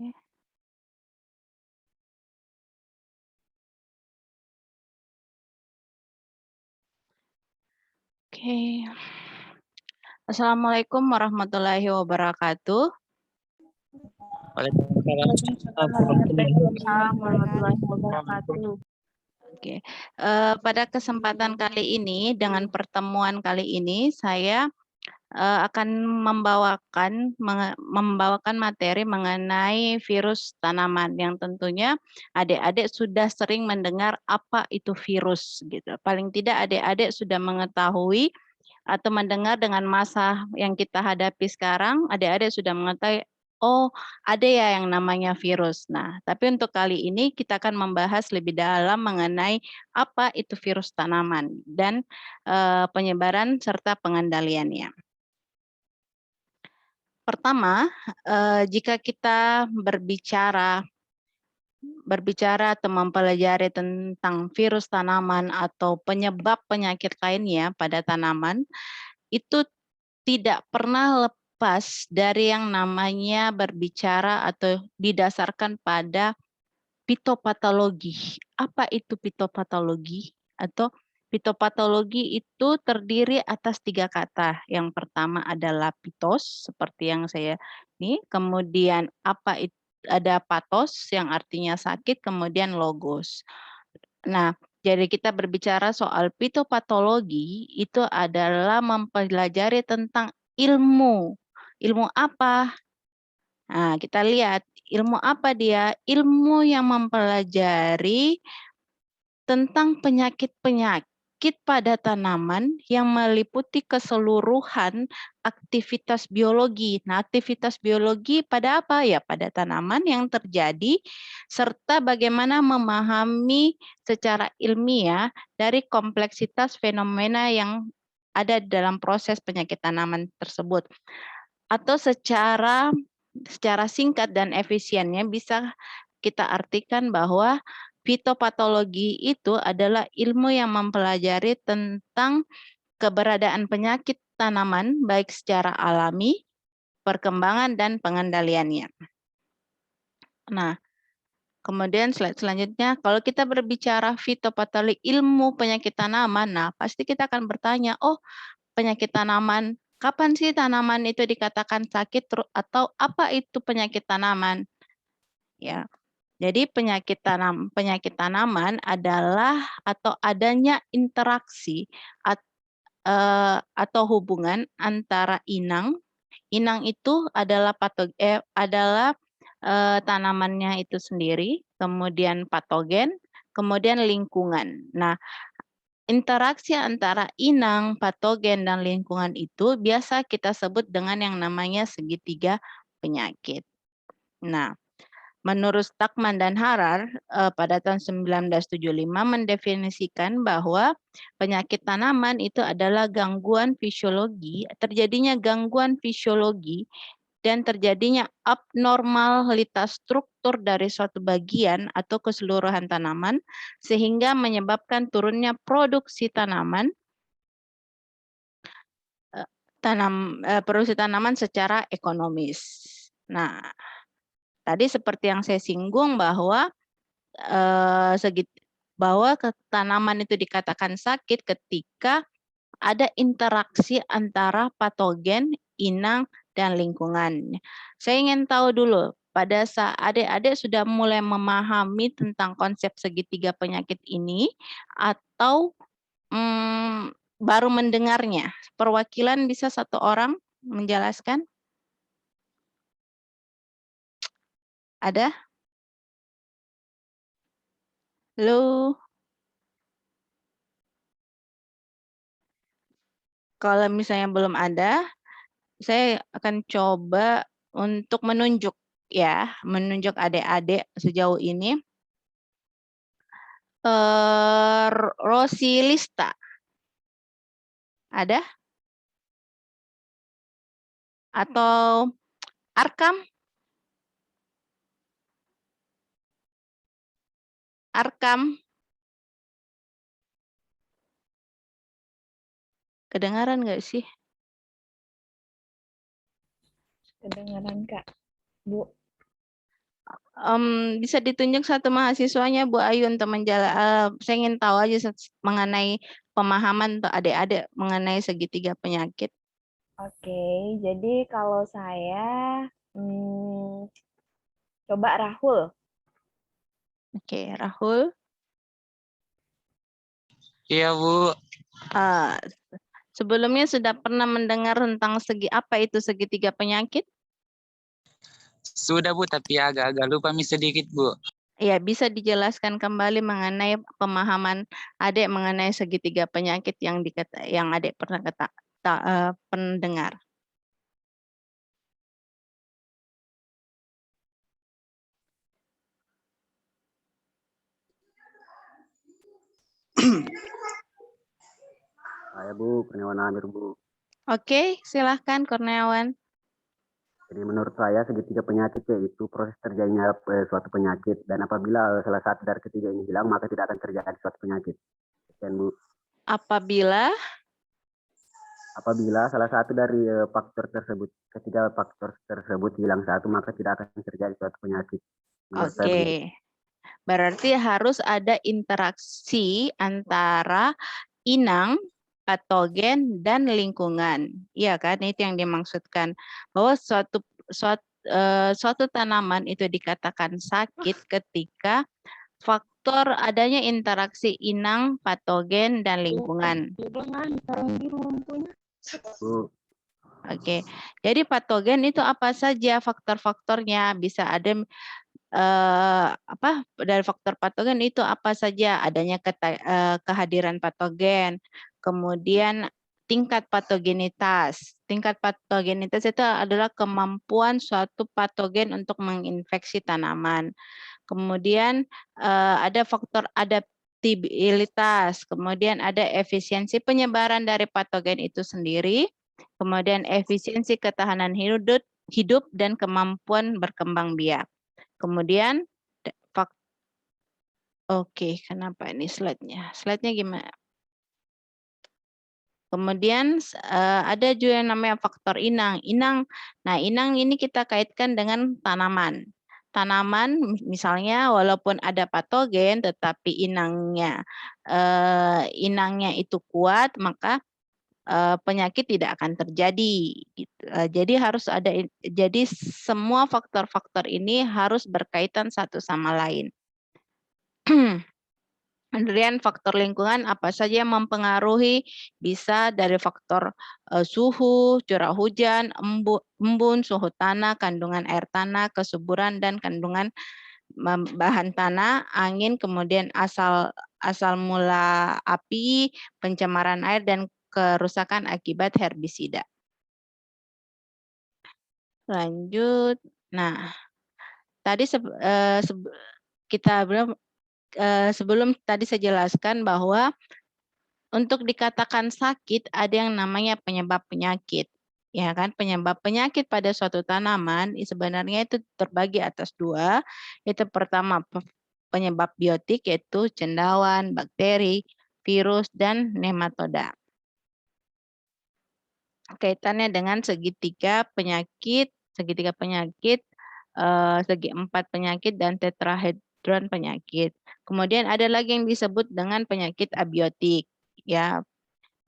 Oke. Oke. Assalamualaikum warahmatullahi wabarakatuh. Waalaikumsalam Waalaikumsalam warahmatullahi wabarakatuh. Oke, pada kesempatan kali ini, dengan pertemuan kali ini, saya akan membawakan materi mengenai virus tanaman yang tentunya adik-adik sudah sering mendengar apa itu virus gitu. Paling tidak adik-adik sudah mengetahui atau mendengar dengan masa yang kita hadapi sekarang, adik-adik sudah mengetahui, oh ada ya yang namanya virus. Nah, tapi untuk kali ini kita akan membahas lebih dalam mengenai apa itu virus tanaman dan penyebaran serta pengendaliannya. Pertama, jika kita berbicara atau mempelajari tentang virus tanaman atau penyebab penyakit lainnya pada tanaman, itu tidak pernah lepas dari yang namanya berbicara atau didasarkan pada fitopatologi. Apa itu fitopatologi? Atau fitopatologi itu terdiri atas 3 kata. Yang pertama adalah pitos, seperti yang saya ini. Kemudian ada patos yang artinya sakit, kemudian logos. Nah, jadi kita berbicara soal fitopatologi itu adalah mempelajari tentang ilmu. Ilmu apa? Nah, kita lihat ilmu apa dia? Ilmu yang mempelajari tentang penyakit-penyakit pada tanaman yang meliputi keseluruhan aktivitas biologi. Nah, aktivitas biologi pada apa? Ya, pada tanaman yang terjadi, serta bagaimana memahami secara ilmiah dari kompleksitas fenomena yang ada dalam proses penyakit tanaman tersebut. Atau secara singkat dan efisiennya bisa kita artikan bahwa fitopatologi itu adalah ilmu yang mempelajari tentang keberadaan penyakit tanaman baik secara alami, perkembangan, dan pengendaliannya. Nah, kemudian slide selanjutnya, kalau kita berbicara fitopatologi ilmu penyakit tanaman, nah pasti kita akan bertanya, oh penyakit tanaman, kapan sih tanaman itu dikatakan sakit atau apa itu penyakit tanaman? Ya, jadi penyakit tanaman adalah atau adanya interaksi atau hubungan antara inang. Inang itu adalah tanamannya itu sendiri, kemudian patogen, kemudian lingkungan. Nah, interaksi antara inang, patogen, dan lingkungan itu biasa kita sebut dengan yang namanya segitiga penyakit. Nah, menurut Stakman dan Harar pada tahun 1975 mendefinisikan bahwa penyakit tanaman itu adalah terjadinya gangguan fisiologi dan terjadinya abnormalitas struktur dari suatu bagian atau keseluruhan tanaman sehingga menyebabkan turunnya produksi produksi tanaman secara ekonomis. Nah, tadi seperti yang saya singgung bahwa tanaman itu dikatakan sakit ketika ada interaksi antara patogen, inang, dan lingkungan. Saya ingin tahu dulu, pada saat adik-adik sudah mulai memahami tentang konsep segitiga penyakit ini, atau baru mendengarnya? Perwakilan bisa satu orang menjelaskan? Ada? Halo? Kalau misalnya belum ada, saya akan coba untuk menunjuk adik-adik sejauh ini. Rosilista, ada? Atau Arkam? Arkam? Kedengaran nggak sih? Kedengaran Kak, Bu. Bisa ditunjuk satu mahasiswanya Bu Ayu untuk saya ingin tahu aja mengenai pemahaman untuk adik-adik mengenai segitiga penyakit. Oke, jadi kalau saya coba Rahul. Oke, Rahul. Iya, Bu. Sebelumnya sudah pernah mendengar tentang apa itu segitiga penyakit? Sudah, Bu, tapi agak-agak lupa sedikit, Bu. Ya, bisa dijelaskan kembali mengenai pemahaman adik mengenai segitiga penyakit yang adik pernah pendengar. Saya Bu, Kurniawan Amir Bu. Oke, silahkan Kurniawan. Jadi menurut saya segitiga penyakit yaitu proses terjadinya suatu penyakit, dan apabila salah satu dari ketiga ini hilang maka tidak akan terjadi suatu penyakit. Sekian Bu. Apabila salah satu dari ketiga faktor tersebut hilang satu maka tidak akan terjadi suatu penyakit. Oke. Berarti harus ada interaksi antara inang, patogen, dan lingkungan. Iya kan? Itu yang dimaksudkan. Bahwa suatu tanaman itu dikatakan sakit ketika faktor adanya interaksi inang, patogen, dan lingkungan. Oke, jadi patogen itu apa saja faktor-faktornya? Bisa ada dari faktor patogen itu apa saja? Adanya kehadiran patogen, kemudian tingkat patogenitas. Tingkat patogenitas itu adalah kemampuan suatu patogen untuk menginfeksi tanaman. Kemudian ada faktor adaptabilitas, kemudian ada efisiensi penyebaran dari patogen itu sendiri, kemudian efisiensi ketahanan hidup dan kemampuan berkembang biak. Kemudian oke, kenapa ini slide-nya? Slide-nya gimana? Kemudian ada juga yang namanya faktor inang. Nah, inang ini kita kaitkan dengan tanaman. Tanaman misalnya walaupun ada patogen tetapi inangnya itu kuat, maka penyakit tidak akan terjadi. Gitu. Jadi semua faktor-faktor ini harus berkaitan satu sama lain. Kemudian faktor lingkungan apa saja yang mempengaruhi, bisa dari faktor suhu, curah hujan, embun, suhu tanah, kandungan air tanah, kesuburan dan kandungan bahan tanah, angin, kemudian asal mula api, pencemaran air dan kerusakan akibat herbisida. Lanjut. Nah, tadi sebelum tadi saya jelaskan bahwa untuk dikatakan sakit ada yang namanya penyebab penyakit. Ya kan, penyebab penyakit pada suatu tanaman sebenarnya itu terbagi atas dua. Itu pertama penyebab biotik yaitu cendawan, bakteri, virus dan nematoda. Kaitannya dengan segitiga penyakit, segi empat penyakit dan tetrahedron penyakit. Kemudian ada lagi yang disebut dengan penyakit abiotik. Ya,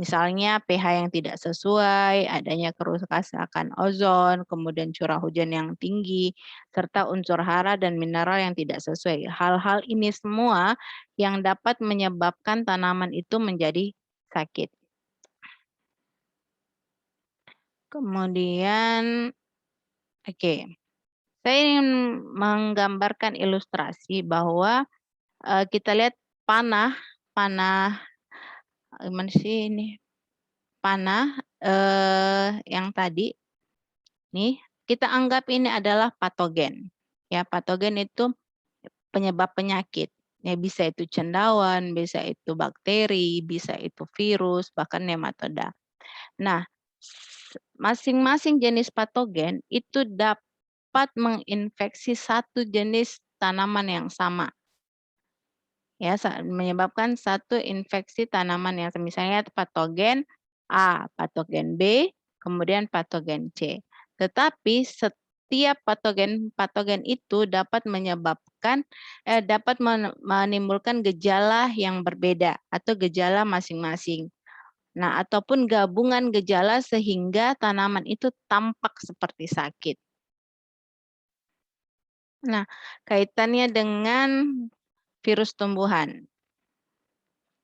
misalnya pH yang tidak sesuai, adanya kerusakan ozon, kemudian curah hujan yang tinggi, serta unsur hara dan mineral yang tidak sesuai. Hal-hal ini semua yang dapat menyebabkan tanaman itu menjadi sakit. Kemudian, oke. Saya ingin menggambarkan ilustrasi bahwa kita lihat panah gimana sih ini? Panah yang tadi nih kita anggap ini adalah patogen. Ya, patogen itu penyebab penyakit. Ya, bisa itu cendawan, bisa itu bakteri, bisa itu virus, bahkan nematoda. Nah, masing-masing jenis patogen itu dapat menginfeksi satu jenis tanaman yang sama. Ya, menyebabkan satu infeksi tanaman yang misalnya patogen A, patogen B, kemudian patogen C. Tetapi setiap patogen itu dapat menimbulkan gejala yang berbeda atau gejala masing-masing. Nah, ataupun gabungan gejala sehingga tanaman itu tampak seperti sakit. Nah, kaitannya dengan virus tumbuhan.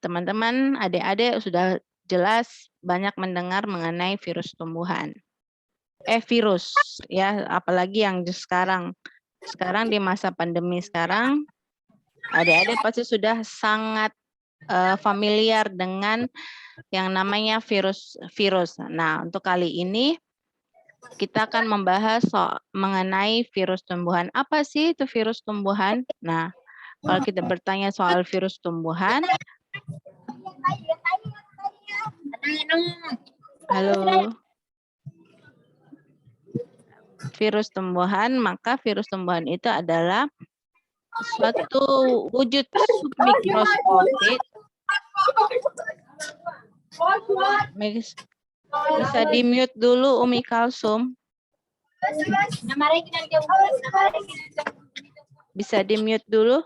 Teman-teman, adik-adik sudah jelas banyak mendengar mengenai virus tumbuhan. Virus, ya, apalagi yang sekarang di masa pandemi sekarang, adik-adik pasti sudah sangat familiar dengan yang namanya virus. Nah, untuk kali ini kita akan membahas mengenai virus tumbuhan. Apa sih itu virus tumbuhan? Nah, kalau kita bertanya soal virus tumbuhan, halo, virus tumbuhan, maka virus tumbuhan itu adalah suatu wujud submikroskopik. Bisa di-mute dulu Umi Kalsum. Bisa di-mute dulu.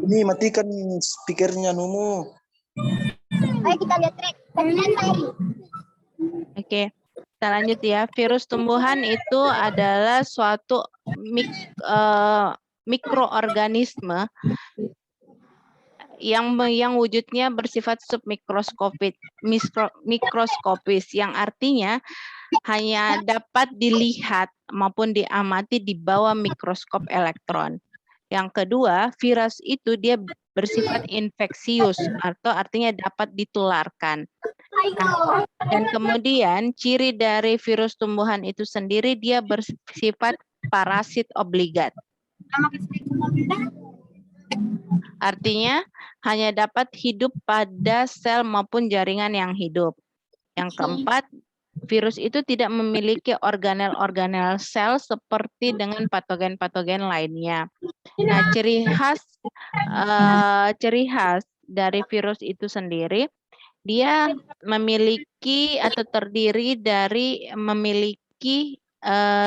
Ini matikan speakernya Numu. Ayo kita lihat track. Oke, kita lanjut ya. Virus tumbuhan itu adalah suatu mikroorganisme yang wujudnya bersifat mikroskopis, yang artinya hanya dapat dilihat maupun diamati di bawah mikroskop elektron. Yang kedua, virus itu dia bersifat infeksius atau artinya dapat ditularkan. Nah, dan kemudian ciri dari virus tumbuhan itu sendiri dia bersifat parasit obligat. Artinya hanya dapat hidup pada sel maupun jaringan yang hidup. Yang keempat, virus itu tidak memiliki organel-organel sel seperti dengan patogen-patogen lainnya. Nah, ciri khas dari virus itu sendiri, dia memiliki atau terdiri dari memiliki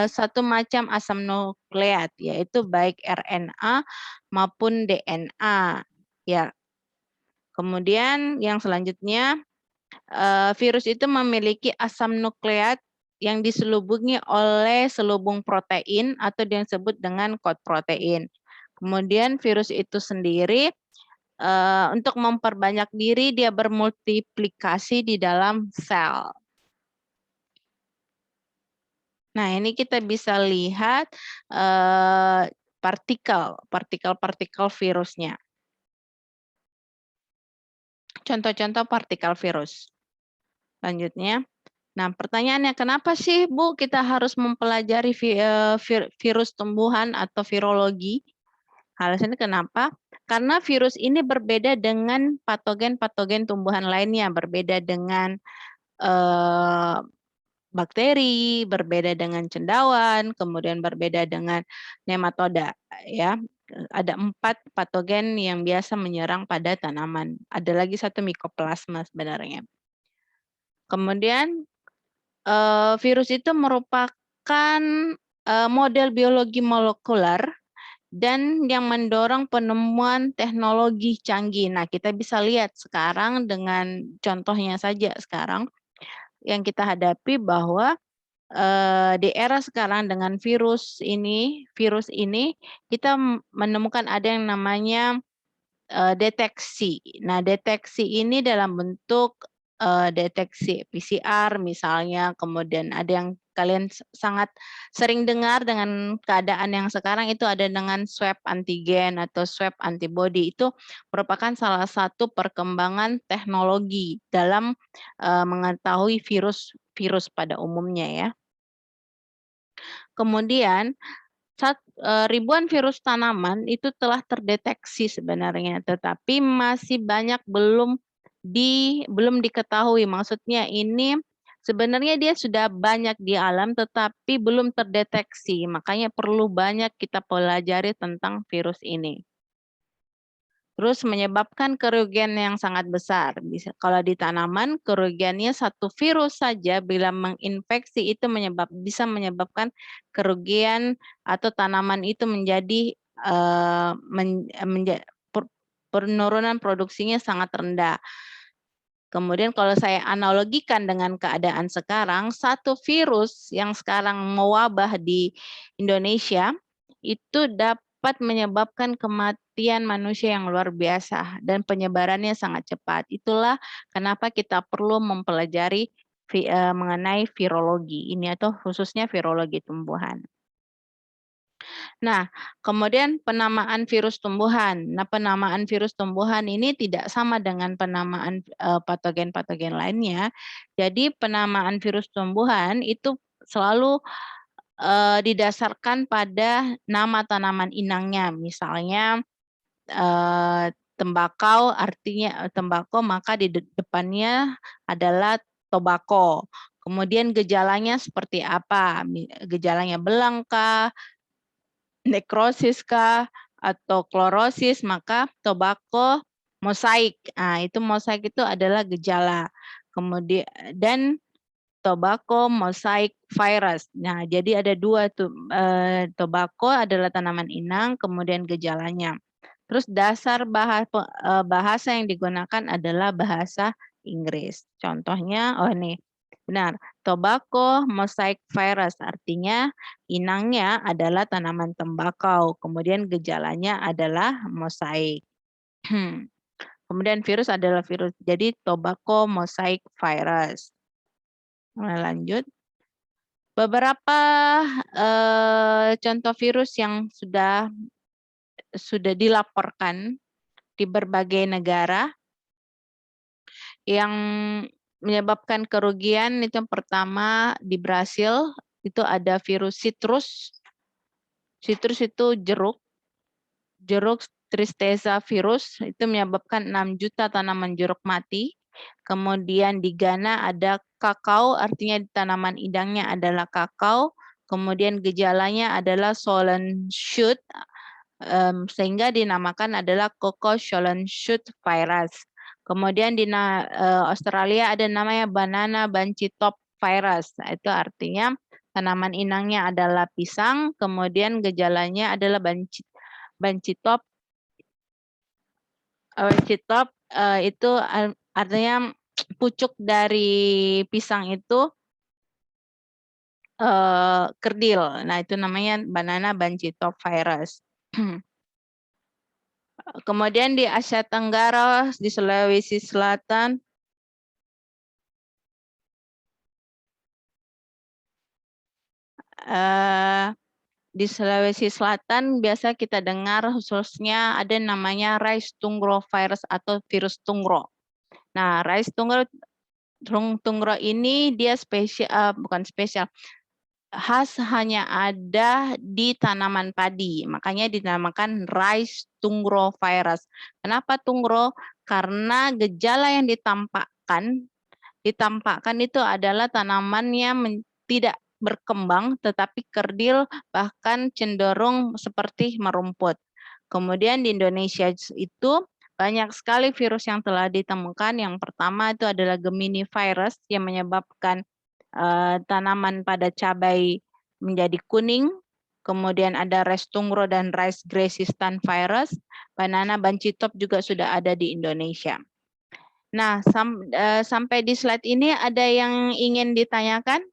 satu macam asam nukleat, yaitu baik RNA maupun DNA. Ya. Kemudian yang selanjutnya, virus itu memiliki asam nukleat yang diselubungi oleh selubung protein atau yang disebut dengan kod protein. Kemudian virus itu sendiri untuk memperbanyak diri dia bermultiplikasi di dalam sel. Nah, ini kita bisa lihat partikel virusnya. Contoh-contoh partikel virus. Selanjutnya, nah pertanyaannya kenapa sih Bu kita harus mempelajari virus tumbuhan atau virologi? Alasannya kenapa? Karena virus ini berbeda dengan patogen-patogen tumbuhan lainnya, berbeda dengan bakteri, berbeda dengan cendawan, kemudian berbeda dengan nematoda. Ya, ada 4 patogen yang biasa menyerang pada tanaman. Ada lagi 1 mikoplasma sebenarnya. Kemudian virus itu merupakan model biologi molekuler dan yang mendorong penemuan teknologi canggih. Nah, kita bisa lihat sekarang dengan contohnya saja sekarang yang kita hadapi bahwa di era sekarang dengan virus ini kita menemukan ada yang namanya deteksi. Nah, deteksi ini dalam bentuk deteksi PCR misalnya, kemudian ada yang kalian sangat sering dengar dengan keadaan yang sekarang itu ada dengan swab antigen atau swab antibody. Itu merupakan salah satu perkembangan teknologi dalam mengetahui virus pada umumnya ya. Kemudian ribuan virus tanaman itu telah terdeteksi sebenarnya, tetapi masih banyak belum diketahui. Maksudnya ini Sebenarnya dia sudah banyak di alam tetapi belum terdeteksi, makanya perlu banyak kita pelajari tentang virus ini. Terus menyebabkan kerugian yang sangat besar. Kalau di tanaman, kerugiannya satu virus saja bila menginfeksi itu bisa menyebabkan kerugian atau tanaman itu menjadi penurunan produksinya sangat rendah. Kemudian kalau saya analogikan dengan keadaan sekarang, satu virus yang sekarang mewabah di Indonesia itu dapat menyebabkan kematian manusia yang luar biasa dan penyebarannya sangat cepat. Itulah kenapa kita perlu mempelajari mengenai virologi ini atau khususnya virologi tumbuhan. Nah, kemudian penamaan virus tumbuhan. Nah, penamaan virus tumbuhan ini tidak sama dengan penamaan patogen-patogen lainnya. Jadi, penamaan virus tumbuhan itu selalu didasarkan pada nama tanaman inangnya. Misalnya tembakau, artinya tembakau, maka di depannya adalah tobacco. Kemudian gejalanya seperti apa? Gejalanya belang kah, nekrosis kah, atau klorosis, maka tobacco mosaik. Nah, itu mosaik itu adalah gejala. Kemudian dan tobacco mosaic virus. Nah, jadi ada dua tuh. Tobacco adalah tanaman inang, kemudian gejalanya. Terus dasar bahasa yang digunakan adalah bahasa Inggris. Contohnya, oh nih, benar. Tobacco mosaic virus artinya inangnya adalah tanaman tembakau, kemudian gejalanya adalah mosaik. Kemudian virus adalah virus. Jadi tobacco mosaic virus. Mulai lanjut. Beberapa contoh virus yang sudah dilaporkan di berbagai negara yang menyebabkan kerugian. Itu yang pertama di Brasil itu ada virus citrus. Citrus itu jeruk tristeza virus itu menyebabkan 6 juta tanaman jeruk mati. Kemudian di Ghana ada kakao, artinya tanaman idangnya adalah kakao. Kemudian gejalanya adalah swollen shoot, sehingga dinamakan adalah cocoa swollen shoot virus. Kemudian di Australia ada namanya banana bunchy top virus. Itu artinya tanaman inangnya adalah pisang, kemudian gejalanya adalah bunchy top. Bunchy top itu artinya pucuk dari pisang itu kerdil. Nah, itu namanya banana bunchy top virus. Kemudian di Asia Tenggara, di Sulawesi Selatan, biasa kita dengar khususnya ada namanya rice tungro virus atau virus tungro. Nah, rice tungro ini dia khas hanya ada di tanaman padi, makanya dinamakan rice tungro virus. Kenapa tungro? Karena gejala yang ditampakkan itu adalah tanamannya tidak berkembang tetapi kerdil, bahkan cenderung seperti merumput. Kemudian di Indonesia itu banyak sekali virus yang telah ditemukan. Yang pertama itu adalah Gemini virus yang menyebabkan tanaman pada cabai menjadi kuning. Kemudian ada rice tungro dan rice resistant virus. Banana bunchy top juga sudah ada di Indonesia. Nah, sampai di slide ini ada yang ingin ditanyakan?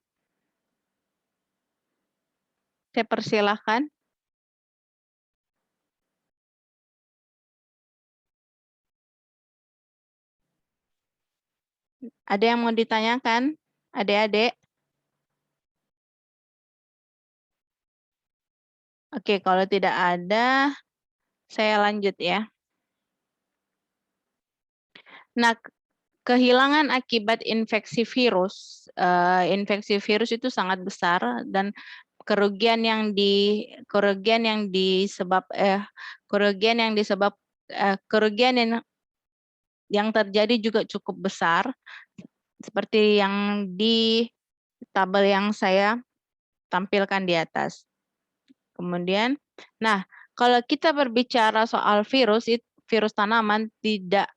Saya persilahkan. Ada yang mau ditanyakan? Adik-adik? Oke, kalau tidak ada, saya lanjut ya. Nah, kehilangan akibat infeksi virus itu sangat besar dan kerugian yang terjadi juga cukup besar. seperti yang di tabel yang saya tampilkan di atas. Kemudian, nah kalau kita berbicara soal virus, virus tanaman tidak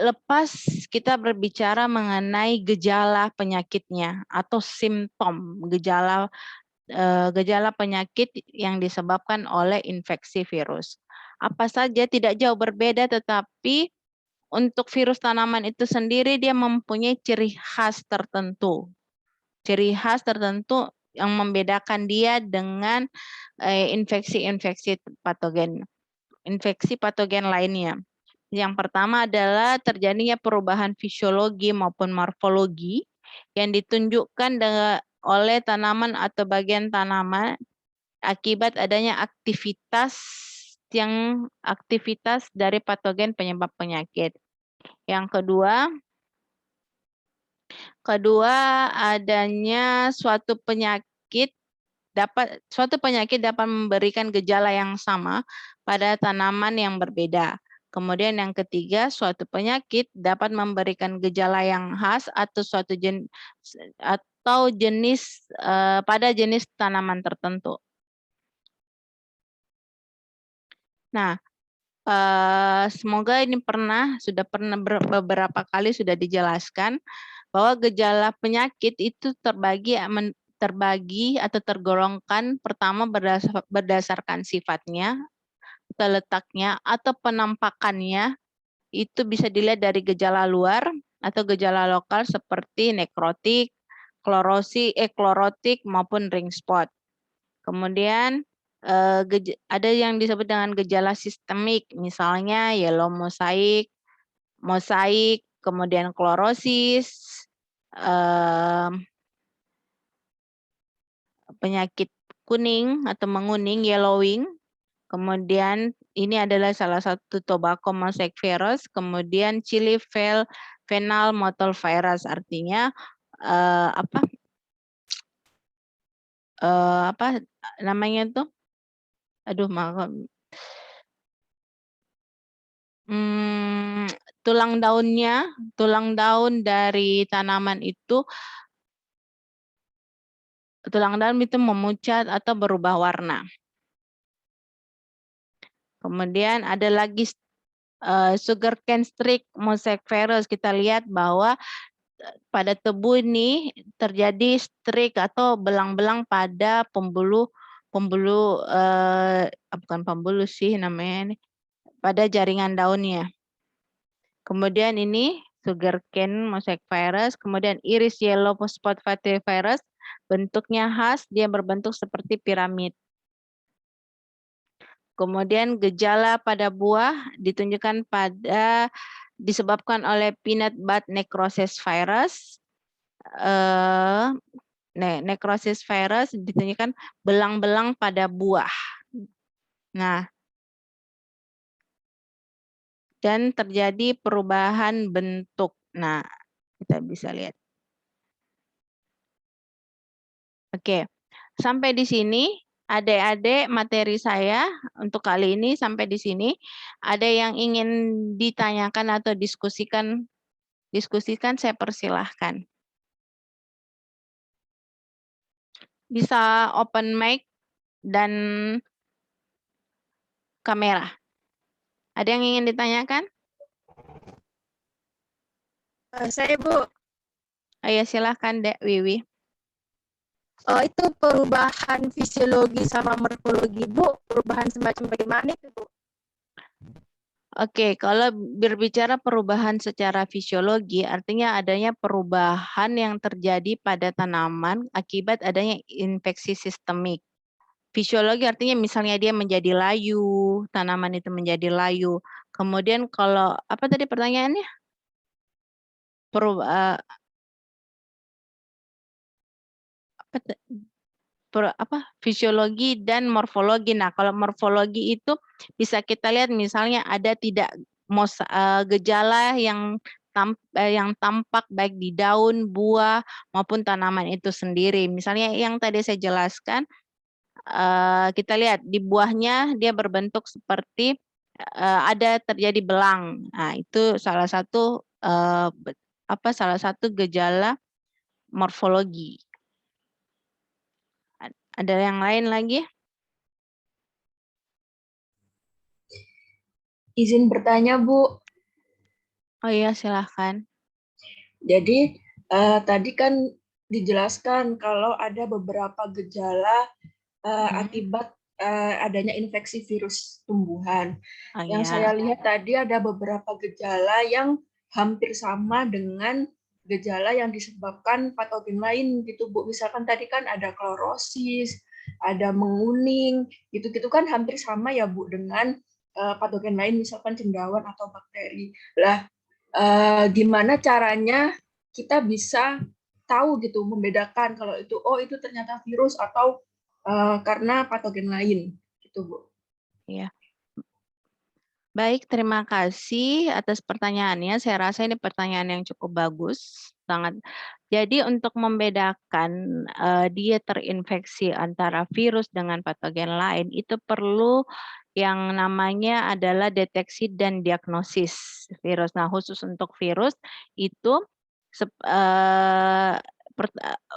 lepas kita berbicara mengenai gejala penyakitnya atau simptom gejala penyakit yang disebabkan oleh infeksi virus. Apa saja tidak jauh berbeda, tetapi untuk virus tanaman itu sendiri dia mempunyai ciri khas tertentu. Ciri khas tertentu yang membedakan dia dengan infeksi-infeksi patogen, infeksi patogen lainnya. Yang pertama adalah terjadinya perubahan fisiologi maupun morfologi yang ditunjukkan oleh tanaman atau bagian tanaman akibat adanya aktivitas dari patogen penyebab penyakit. Yang kedua adanya suatu penyakit dapat memberikan gejala yang sama pada tanaman yang berbeda. Kemudian yang ketiga, suatu penyakit dapat memberikan gejala yang khas atau jenis pada jenis tanaman tertentu. Nah, semoga ini sudah pernah beberapa kali sudah dijelaskan bahwa gejala penyakit itu terbagi atau tergolongkan pertama berdasarkan sifatnya, atau letaknya, atau penampakannya. Itu bisa dilihat dari gejala luar atau gejala lokal seperti nekrotik, klorotik maupun ring spot. Kemudian ada yang disebut dengan gejala sistemik, misalnya yellow mosaic, kemudian klorosis, penyakit kuning atau menguning, yellowing. Kemudian ini adalah salah satu tobacco mosaic virus, kemudian chili phenol mottle virus, artinya apa namanya itu? Aduh, maaf. Tulang daun dari tanaman itu, memucat atau berubah warna. Kemudian ada lagi sugarcane streak mosaic virus. Kita lihat bahwa pada tebu ini terjadi streak atau belang-belang pada bukan pembuluh sih namanya ini, pada jaringan daunnya. Kemudian ini sugarcane mosaic virus, kemudian iris yellow spot virus, bentuknya khas, dia berbentuk seperti piramid. Kemudian gejala pada buah disebabkan oleh peanut bud necrosis virus. Necrosis virus ditunjukkan belang-belang pada buah. Nah, dan terjadi perubahan bentuk. Nah, kita bisa lihat. Oke, sampai di sini. Adik-adik, materi saya untuk kali ini sampai di sini. Ada yang ingin ditanyakan atau diskusikan, saya persilahkan. Bisa open mic dan kamera. Ada yang ingin ditanyakan? Saya, Bu. Ayo silahkan, Dek Wiwi. Itu perubahan fisiologi sama morfologi, Bu. Perubahan semacam bagaimana itu, Bu? Oke, kalau berbicara perubahan secara fisiologi, artinya adanya perubahan yang terjadi pada tanaman akibat adanya infeksi sistemik. Fisiologi artinya misalnya dia menjadi layu, tanaman itu menjadi layu. Kemudian kalau, apa tadi pertanyaannya? Fisiologi dan morfologi. Nah, kalau morfologi itu bisa kita lihat misalnya ada tidak gejala yang tampak baik di daun, buah maupun tanaman itu sendiri. Misalnya yang tadi saya jelaskan, kita lihat di buahnya dia berbentuk seperti ada terjadi belang. Nah, itu salah satu salah satu gejala morfologi. Ada yang lain lagi? Izin bertanya, Bu. Oh iya, silahkan. Jadi tadi kan dijelaskan kalau ada beberapa gejala akibat adanya infeksi virus tumbuhan. Oh Yang iya. saya lihat tadi ada beberapa gejala yang hampir sama dengan gejala yang disebabkan patogen lain gitu, Bu. Misalkan tadi kan ada klorosis, ada menguning, gitu-gitu kan hampir sama ya, Bu, dengan patogen lain, misalkan cendawan atau bakteri. Lah, gimana caranya kita bisa tahu gitu, membedakan kalau itu, oh itu ternyata virus atau karena patogen lain, gitu, Bu. Iya. Baik, terima kasih atas pertanyaannya. Saya rasa ini pertanyaan yang cukup bagus, sangat. Jadi untuk membedakan dia terinfeksi antara virus dengan patogen lain itu perlu yang namanya adalah deteksi dan diagnosis virus. Nah, khusus untuk virus itu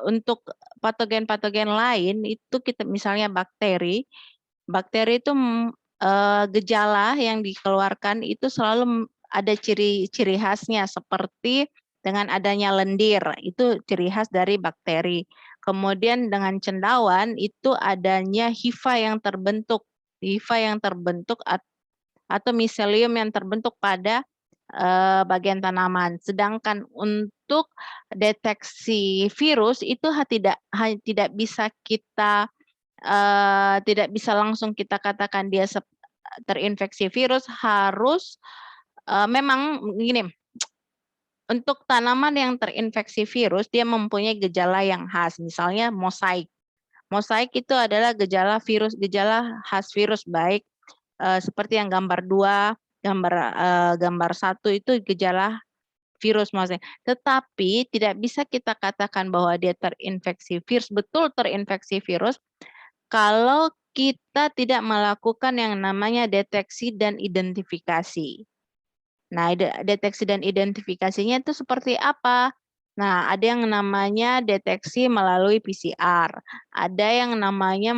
untuk patogen-patogen lain itu kita misalnya bakteri itu gejala yang dikeluarkan itu selalu ada ciri-ciri khasnya seperti dengan adanya lendir, itu ciri khas dari bakteri. Kemudian dengan cendawan itu adanya hifa yang terbentuk atau miselium yang terbentuk pada bagian tanaman. Sedangkan untuk deteksi virus itu tidak bisa kita tidak bisa langsung kita katakan dia terinfeksi virus, harus memang gini, untuk tanaman yang terinfeksi virus dia mempunyai gejala yang khas, misalnya mosaik. Mosaik itu adalah gejala khas virus, baik seperti yang gambar 2, gambar 1 itu gejala virus mosaik. Tetapi tidak bisa kita katakan bahwa dia terinfeksi virus, betul terinfeksi virus, kalau kita tidak melakukan yang namanya deteksi dan identifikasi. Nah, deteksi dan identifikasinya itu seperti apa? Nah, ada yang namanya deteksi melalui PCR, ada yang namanya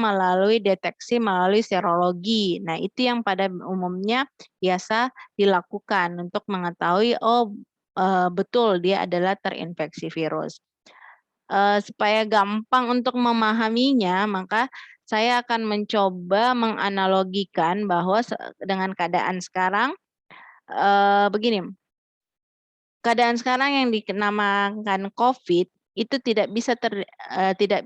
deteksi melalui serologi. Nah, itu yang pada umumnya biasa dilakukan untuk mengetahui, oh betul dia adalah terinfeksi virus. Supaya gampang untuk memahaminya, maka saya akan mencoba menganalogikan bahwa dengan keadaan sekarang, begini, keadaan sekarang yang dinamakan COVID itu tidak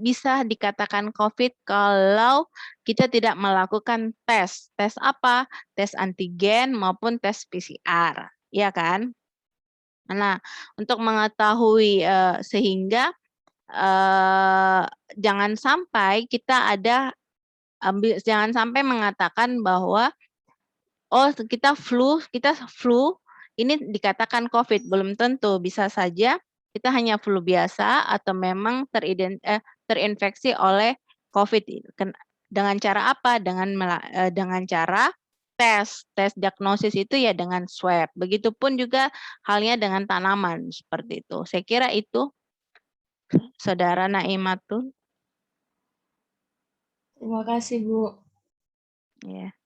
bisa dikatakan COVID kalau kita tidak melakukan tes. Tes apa? Tes antigen maupun tes PCR, ya kan? Nah, untuk mengetahui sehingga jangan sampai jangan sampai mengatakan bahwa oh kita flu ini dikatakan COVID, belum tentu, bisa saja kita hanya flu biasa atau memang terinfeksi oleh COVID. Dengan cara apa? Dengan cara tes diagnosis itu ya dengan swab. Begitupun juga halnya dengan tanaman seperti itu. Saya kira itu. Saudara Naimatul. Terima kasih, Bu. Ya.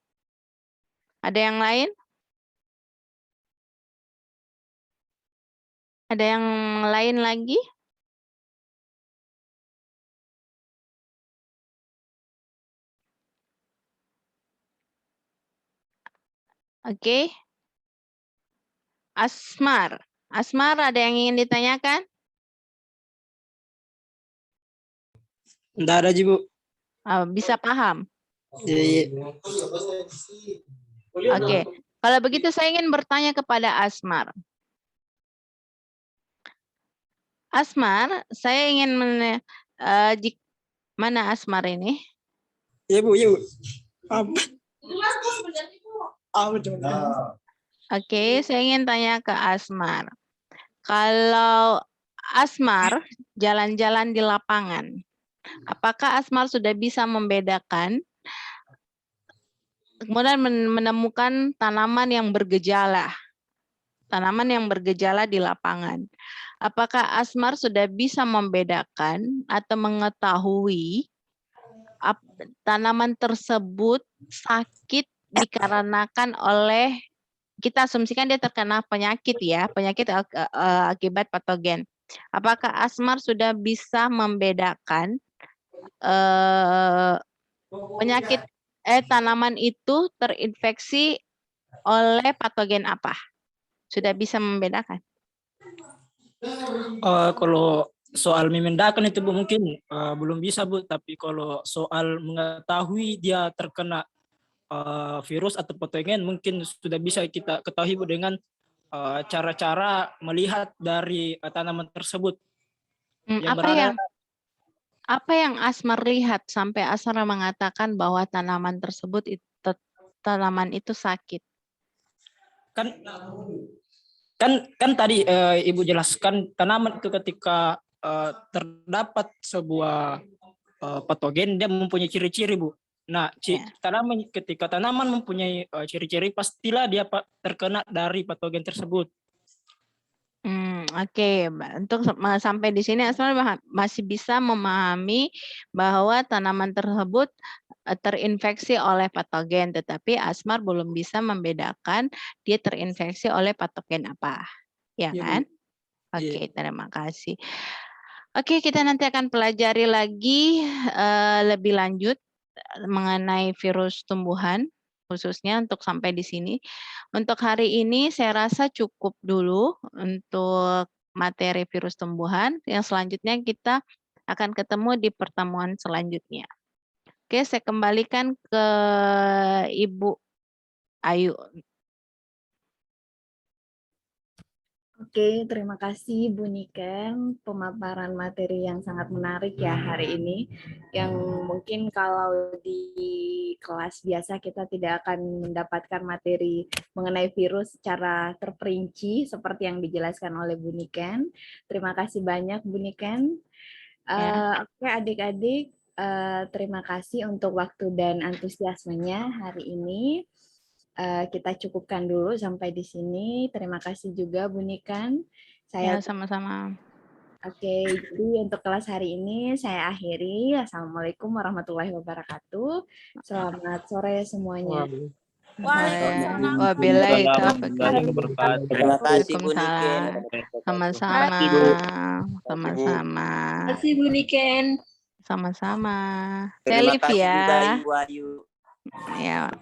Ada yang lain? Ada yang lain lagi? Oke. Asmar. Asmar, ada yang ingin ditanyakan? Enggak ada, Bu. Bisa paham? Iya. Oke. Kalau begitu saya ingin bertanya kepada Asmar. Asmar, saya ingin mana Asmar ini? Iya, Bu. Oke, saya ingin tanya ke Asmar. Kalau Asmar jalan-jalan di lapangan, apakah Asmar sudah bisa membedakan, kemudian menemukan tanaman yang bergejala di lapangan? Apakah Asmar sudah bisa membedakan atau mengetahui tanaman tersebut sakit dikarenakan oleh, kita asumsikan dia terkena penyakit ya, penyakit akibat patogen. Apakah Asmar sudah bisa membedakan penyakit tanaman itu terinfeksi oleh patogen apa? Sudah bisa membedakan? Kalau soal membedakan itu Bu mungkin belum bisa Bu, tapi kalau soal mengetahui dia terkena virus atau patogen mungkin sudah bisa kita ketahui Bu dengan cara-cara melihat dari tanaman tersebut. Yang berada Apa yang Asmar lihat sampai Asmar mengatakan bahwa tanaman tersebut tanaman itu sakit? Kan tadi Ibu jelaskan tanaman itu ketika terdapat sebuah patogen dia mempunyai ciri-ciri Bu. Nah, ketika tanaman mempunyai ciri-ciri pastilah dia terkena dari patogen tersebut. Oke. Untuk sampai di sini Asmar masih bisa memahami bahwa tanaman tersebut terinfeksi oleh patogen, tetapi Asmar belum bisa membedakan dia terinfeksi oleh patogen apa, ya kan? Oke, terima kasih. Oke, kita nanti akan pelajari lagi lebih lanjut mengenai virus tumbuhan, khususnya untuk sampai di sini. Untuk hari ini saya rasa cukup dulu untuk materi virus tumbuhan. Yang selanjutnya kita akan ketemu di pertemuan selanjutnya. Oke, saya kembalikan ke Ibu Ayu. Oke, terima kasih Bu Niken, pemaparan materi yang sangat menarik ya hari ini, yang mungkin kalau di kelas biasa kita tidak akan mendapatkan materi mengenai virus secara terperinci seperti yang dijelaskan oleh Bu Niken. Terima kasih banyak Bu Niken. Oke adik-adik, terima kasih untuk waktu dan antusiasmenya hari ini. Kita cukupkan dulu sampai di sini. Terima kasih juga Bu Niken. Ya, sama-sama. Oke, jadi untuk kelas hari ini saya akhiri. Assalamualaikum warahmatullahi wabarakatuh. Selamat sore semuanya. Wabillahi taufiq. Terima kasih Bu Niken. Sama-sama. Sama-sama. Terima kasih Bu Niken. Sama-sama. Terima Selif kasih juga ya. Ibu Ayu. Ya.